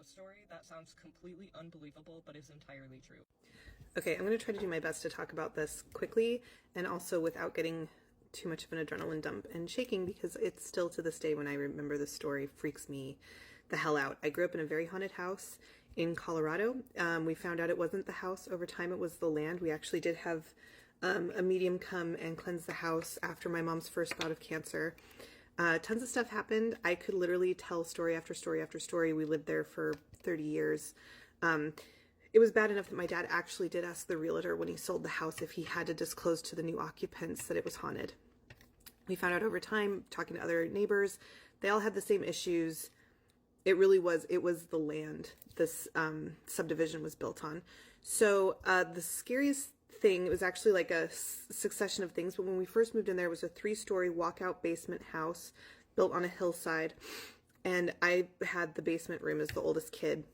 story that sounds completely unbelievable but is entirely true. Okay, I'm going to try to do my best to talk about this quickly and also without getting too much of an adrenaline dump and shaking, because it's still to this day when I remember the story freaks me the hell out. I grew up in a very haunted house in Colorado. We found out it wasn't the house over time, it was the land. We actually did have a medium come and cleanse the house after my mom's first bout of cancer. Tons of stuff happened. I could literally tell story after story after story. We lived there for 30 years. It was bad enough that my dad actually did ask the realtor when he sold the house if he had to disclose to the new occupants that it was haunted. We found out over time, talking to other neighbors, they all had the same issues. It was the land this subdivision was built on. So the scariest thing, it was actually like a succession of things, but when we first moved in there, it was a 3-story walkout basement house built on a hillside, and I had the basement room as the oldest kid.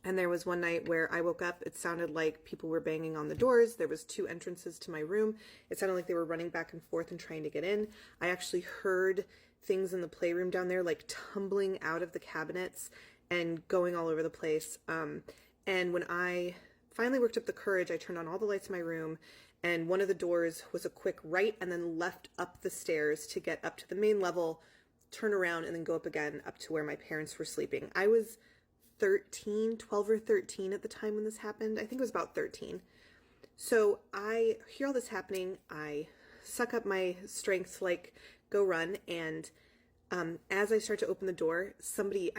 And there was one night where I woke up, it sounded like people were banging on the doors. There was 2 entrances to my room. It sounded like they were running back and forth and trying to get in. I actually heard things in the playroom down there, like tumbling out of the cabinets and going all over the place. And when I finally worked up the courage, I turned on all the lights in my room, and one of the doors was a quick right and then left up the stairs to get up to the main level, turn around, and then go up again up to where my parents were sleeping. I was 12 or 13 at the time when this happened. I think it was about 13. So I hear all this happening. I suck up my strength to like go run. And as I start to open the door, somebody,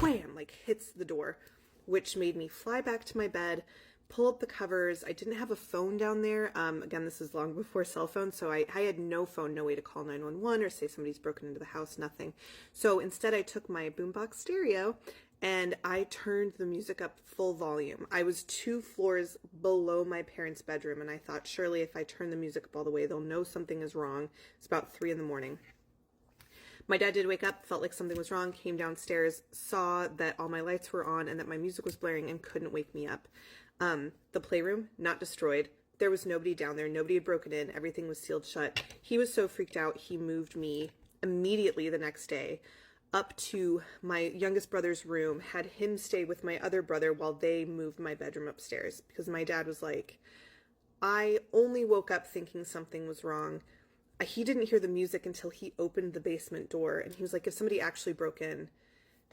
wham, like hits the door, which made me fly back to my bed, pull up the covers. I didn't have a phone down there. Again, this is long before cell phones, so I had no phone, no way to call 911 or say somebody's broken into the house, nothing. So instead I took my boombox stereo and I turned the music up full volume. I was 2 floors below my parents' bedroom, and I thought, surely if I turn the music up all the way, they'll know something is wrong. It's about 3 in the morning. My dad did wake up, felt like something was wrong, came downstairs, saw that all my lights were on and that my music was blaring, and couldn't wake me up. The playroom, not destroyed. There was nobody down there. Nobody had broken in. Everything was sealed shut. He was so freaked out, he moved me immediately the next day up to my youngest brother's room, had him stay with my other brother while they moved my bedroom upstairs, because my dad was like, I only woke up thinking something was wrong. He didn't hear the music until he opened the basement door, and he was like, if somebody actually broke in,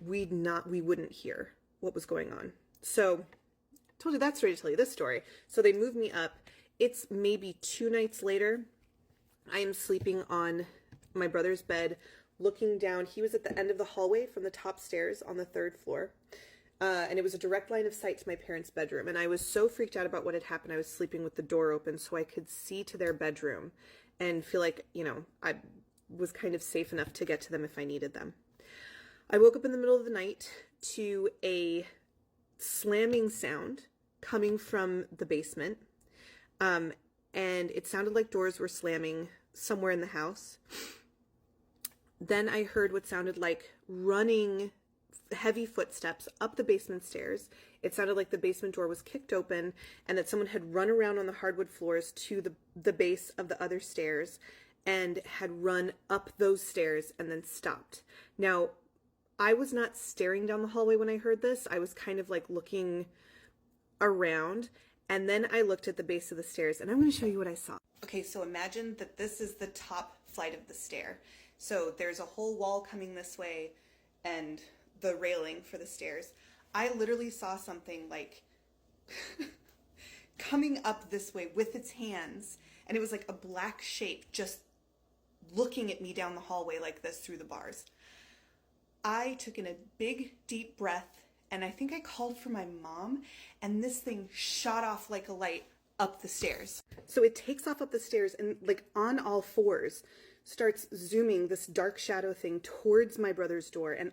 we wouldn't hear what was going on. So I told you that story to tell you this story. So they moved me up. It's maybe 2 nights later. I am sleeping on my brother's bed, looking down. He was at the end of the hallway from the top stairs on the 3rd floor. And it was a direct line of sight to my parents' bedroom. And I was so freaked out about what had happened, I was sleeping with the door open so I could see to their bedroom and feel like, I was kind of safe enough to get to them if I needed them. I woke up in the middle of the night to a slamming sound coming from the basement. And it sounded like doors were slamming somewhere in the house. Then I heard what sounded like running heavy footsteps up the basement stairs. It sounded like the basement door was kicked open and that someone had run around on the hardwood floors to the base of the other stairs and had run up those stairs and then stopped. Now, I was not staring down the hallway when I heard this. I was kind of like looking around, and then I looked at the base of the stairs, and I'm going to show you what I saw. Okay, so imagine that this is the top flight of the stair. So there's a whole wall coming this way and the railing for the stairs. I literally saw something like coming up this way with its hands, and it was like a black shape just looking at me down the hallway like this through the bars. I took in a big, deep breath, and I think I called for my mom, and this thing shot off like a light up the stairs. So it takes off up the stairs and like on all fours starts zooming this dark shadow thing towards my brother's door. And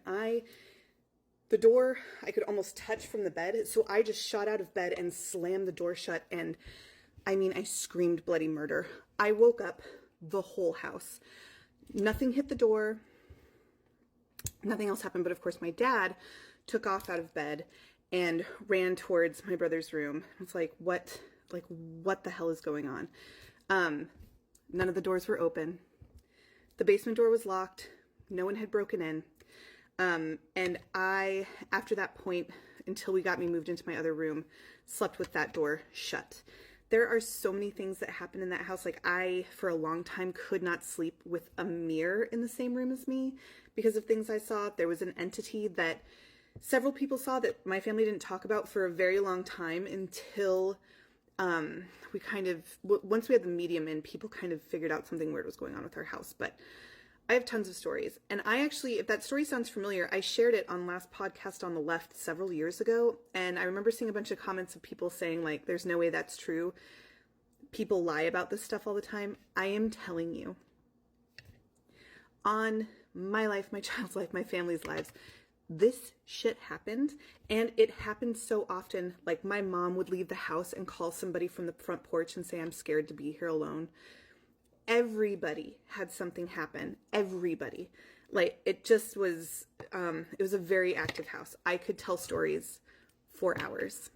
the door I could almost touch from the bed. So I just shot out of bed and slammed the door shut. And I screamed bloody murder. I woke up the whole house. Nothing hit the door. Nothing else happened. But of course my dad took off out of bed and ran towards my brother's room. I was like, what the hell is going on? None of the doors were open. The basement door was locked. No one had broken in. And I, after that point, until we got me moved into my other room, slept with that door shut. There are so many things that happen in that house. Like, I, for a long time, could not sleep with a mirror in the same room as me because of things I saw. There was an entity that several people saw that my family didn't talk about for a very long time until we kind of, once we had the medium in, people kind of figured out something weird was going on with our house. But I have tons of stories. And I actually, if that story sounds familiar, I shared it on last podcast on the left several years ago. And I remember seeing a bunch of comments of people saying, like, there's no way that's true. People lie about this stuff all the time. I am telling you, on my life, my child's life, my family's lives, this shit happened. And it happened so often. Like, my mom would leave the house and call somebody from the front porch and say, I'm scared to be here alone. Everybody had something happen. Everybody. Like, it just was, it was a very active house. I could tell stories for hours.